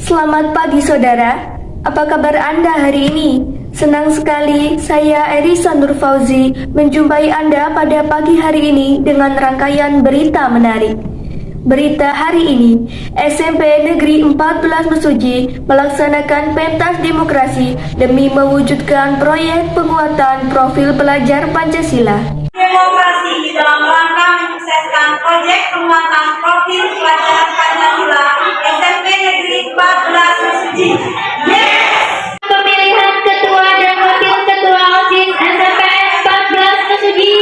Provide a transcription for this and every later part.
Selamat pagi saudara, apa kabar Anda hari ini? Senang sekali saya Erisa Nur Fauzi menjumpai Anda pada pagi hari ini dengan rangkaian berita menarik. Berita hari ini, SMP Negeri 14 Mesuji melaksanakan pentas demokrasi demi mewujudkan proyek penguatan profil pelajar Pancasila. Demokrasi dalam rangka menyukseskan proyek penguatan profil pelajar Pancasila SMP Negeri 14 Mesuji. Pemilihan ketua dan wakil ketua OSIS SMP 14 Mesuji.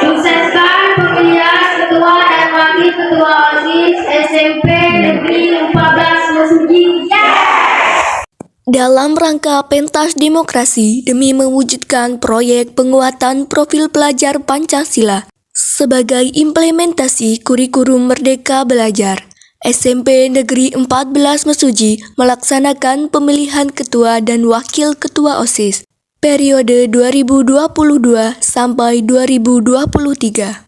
Sukseskan pemilihan ketua dan wakil ketua OSIS SMP Negeri 14 Mesuji. Dalam rangka pentas demokrasi demi mewujudkan proyek penguatan profil pelajar Pancasila sebagai implementasi kurikulum Merdeka Belajar, SMP Negeri 14 Mesuji melaksanakan pemilihan ketua dan wakil ketua OSIS periode 2022 sampai 2023.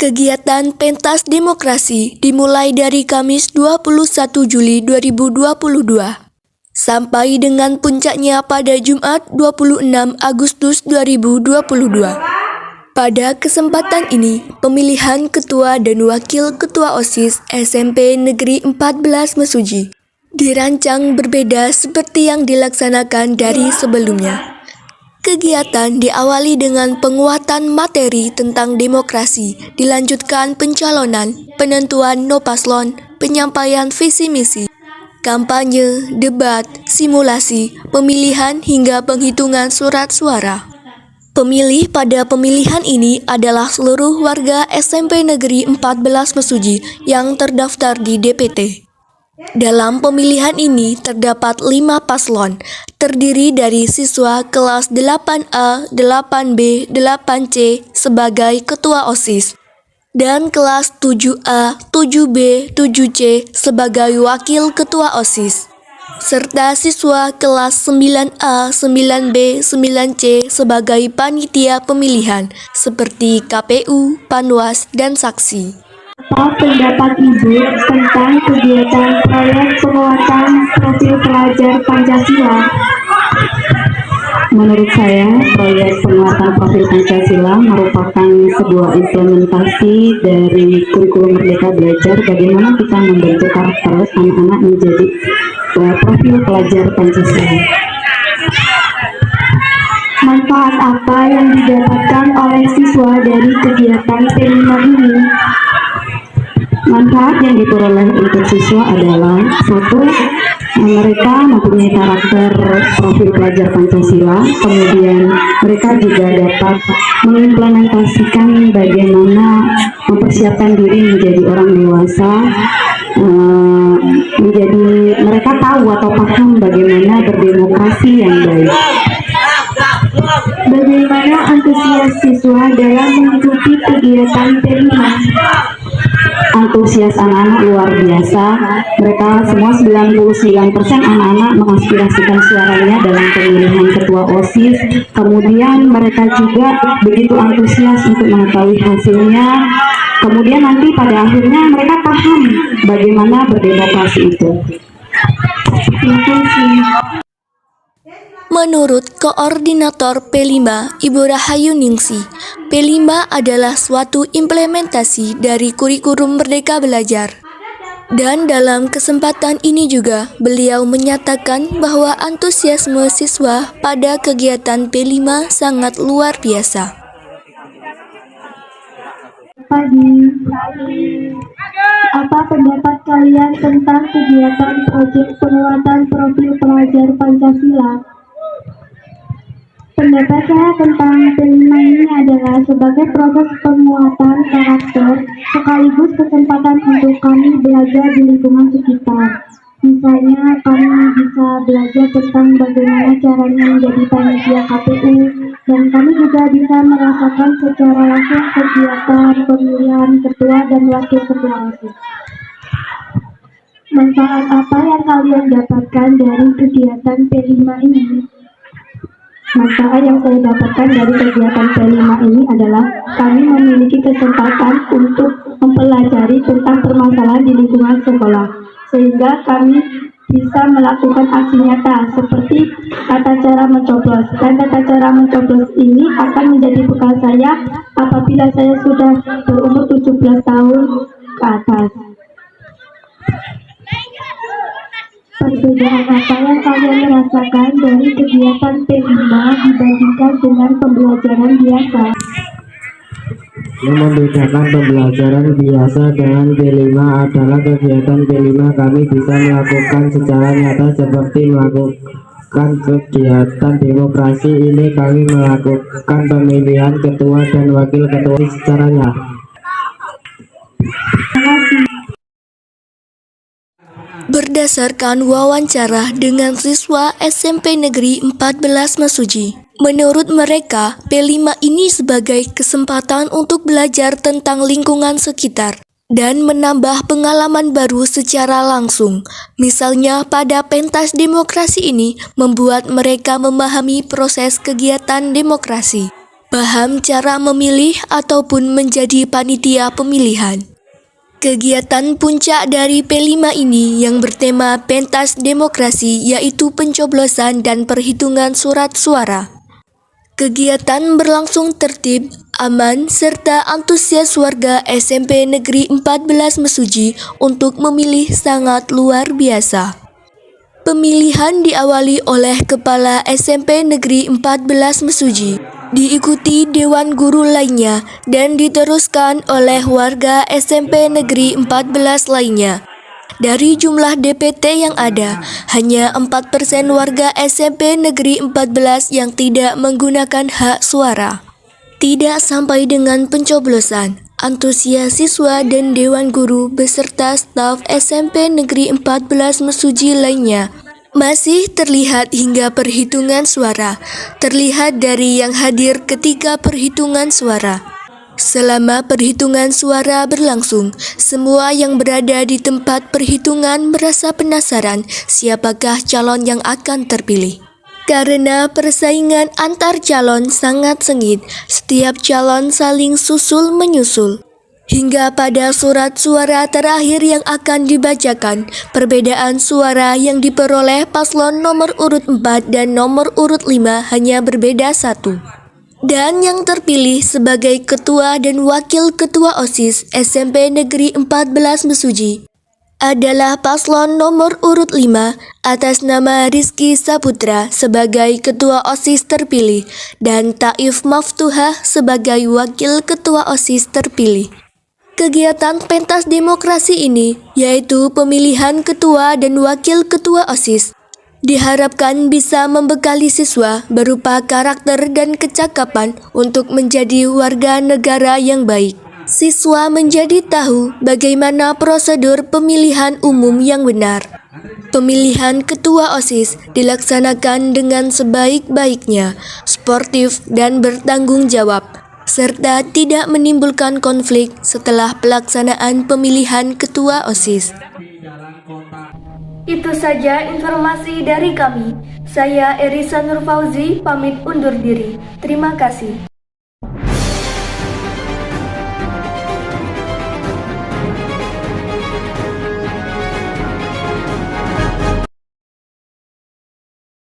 Kegiatan pentas demokrasi dimulai dari Kamis 21 Juli 2022 sampai dengan puncaknya pada Jumat 26 Agustus 2022. Pada kesempatan ini, pemilihan ketua dan wakil ketua OSIS SMP Negeri 14 Mesuji dirancang berbeda seperti yang dilaksanakan dari sebelumnya. Kegiatan diawali dengan penguatan materi tentang demokrasi, dilanjutkan pencalonan, penentuan nopaslon, penyampaian visi misi, kampanye, debat, simulasi, pemilihan hingga penghitungan surat suara. Pemilih pada pemilihan ini adalah seluruh warga SMP Negeri 14 Mesuji yang terdaftar di DPT. Dalam pemilihan ini terdapat 5 paslon, terdiri dari siswa kelas 8A, 8B, 8C sebagai ketua OSIS, dan kelas 7A, 7B, 7C sebagai wakil ketua OSIS, serta siswa kelas 9A, 9B, 9C sebagai panitia pemilihan seperti KPU, Panwas, dan saksi. Apa pendapat Ibu tentang kegiatan proyek penguatan profil pelajar Pancasila? Menurut saya, proyek penguatan profil Pancasila merupakan sebuah implementasi dari kurikulum Merdeka Belajar bagaimana kita membentuk karakter anak-anak menjadi profil pelajar Pancasila. Manfaat apa yang didapatkan oleh siswa dari kegiatan P5 ini? Manfaat yang diperoleh untuk siswa adalah satu, mereka mempunyai karakter profil pelajar Pancasila, kemudian mereka juga dapat mengimplementasikan bagaimana mempersiapkan diri menjadi orang dewasa, mereka tahu atau paham bagaimana berdemokrasi yang baik. Bagaimana antusias siswa dalam mengikuti kegiatan P5? Antusias anak-anak luar biasa. Mereka semua 99% anak-anak mengaspirasikan suaranya dalam pemilihan ketua OSIS. Kemudian mereka juga begitu antusias untuk mengetahui hasilnya. Kemudian nanti pada akhirnya mereka paham bagaimana berdemokrasi itu. Terima kasih. Menurut Koordinator P5, Ibu Rahayu Ningsi, P5 adalah suatu implementasi dari kurikulum Merdeka Belajar. Dan dalam kesempatan ini juga, beliau menyatakan bahwa antusiasme siswa pada kegiatan P5 sangat luar biasa. Pagi. Apa pendapat kalian tentang kegiatan proyek penguatan profil pelajar Pancasila? Pendapat saya tentang P5 ini adalah sebagai proses penguatan karakter sekaligus kesempatan untuk kami belajar di lingkungan sekitar. Misalnya kami bisa belajar tentang bagaimana caranya menjadi panitia KPU, dan kami juga bisa merasakan secara langsung kegiatan pemilihan ketua dan wakil ketua OSIS. Manfaat apa yang kalian dapatkan dari kegiatan P5 ini? Manfaat yang saya dapatkan dari kegiatan P5 ini adalah kami memiliki kesempatan untuk mempelajari tentang permasalahan di lingkungan sekolah. sehingga kami bisa melakukan aksi nyata seperti tata cara mencoblos. Dan tata cara mencoblos ini akan menjadi bekal saya apabila saya sudah berumur 17 tahun ke atas. Perbedaan apa yang kalian rasakan dari kegiatan P5 dibandingkan dengan pembelajaran biasa? Yang membedakan pembelajaran biasa dengan P5 adalah kegiatan P5 kami bisa melakukan secara nyata seperti melakukan kegiatan demokrasi. Ini kami melakukan pemilihan ketua dan wakil ketua secara nyata. Berdasarkan wawancara dengan siswa SMP Negeri 14 Mesuji, menurut mereka, P5 ini sebagai kesempatan untuk belajar tentang lingkungan sekitar dan menambah pengalaman baru secara langsung. Misalnya pada pentas demokrasi ini membuat mereka memahami proses kegiatan demokrasi, paham cara memilih ataupun menjadi panitia pemilihan. Kegiatan puncak dari P5 ini yang bertema pentas demokrasi yaitu pencoblosan dan perhitungan surat suara. Kegiatan berlangsung tertib, aman, serta antusias warga SMP Negeri 14 Mesuji untuk memilih sangat luar biasa. Pemilihan diawali oleh Kepala SMP Negeri 14 Mesuji, diikuti Dewan Guru lainnya, dan diteruskan oleh warga SMP Negeri 14 lainnya. Dari jumlah DPT yang ada, hanya 4% warga SMP Negeri 14 yang tidak menggunakan hak suara. Tidak sampai dengan pencoblosan, antusias siswa dan Dewan Guru beserta staf SMP Negeri 14 Mesuji lainnya masih terlihat hingga perhitungan suara, terlihat dari yang hadir ketika perhitungan suara. Selama perhitungan suara berlangsung, semua yang berada di tempat perhitungan merasa penasaran siapakah calon yang akan terpilih. Karena persaingan antar calon sangat sengit, setiap calon saling susul-menyusul. Hingga pada surat suara terakhir yang akan dibacakan, perbedaan suara yang diperoleh paslon nomor urut 4 dan nomor urut 5 hanya berbeda 1. Dan yang terpilih sebagai ketua dan wakil ketua OSIS SMP Negeri 14 Mesuji adalah paslon nomor urut 5 atas nama Rizky Saputra sebagai ketua OSIS terpilih dan Taif Maftuhah sebagai wakil ketua OSIS terpilih. Kegiatan pentas demokrasi ini, yaitu pemilihan ketua dan wakil ketua OSIS, diharapkan bisa membekali siswa berupa karakter dan kecakapan untuk menjadi warga negara yang baik. Siswa menjadi tahu bagaimana prosedur pemilihan umum yang benar. Pemilihan ketua OSIS dilaksanakan dengan sebaik-baiknya, sportif dan bertanggung jawab, serta tidak menimbulkan konflik setelah pelaksanaan pemilihan ketua OSIS. Itu saja informasi dari kami. Saya Erisa Nurfauzi pamit undur diri. Terima kasih.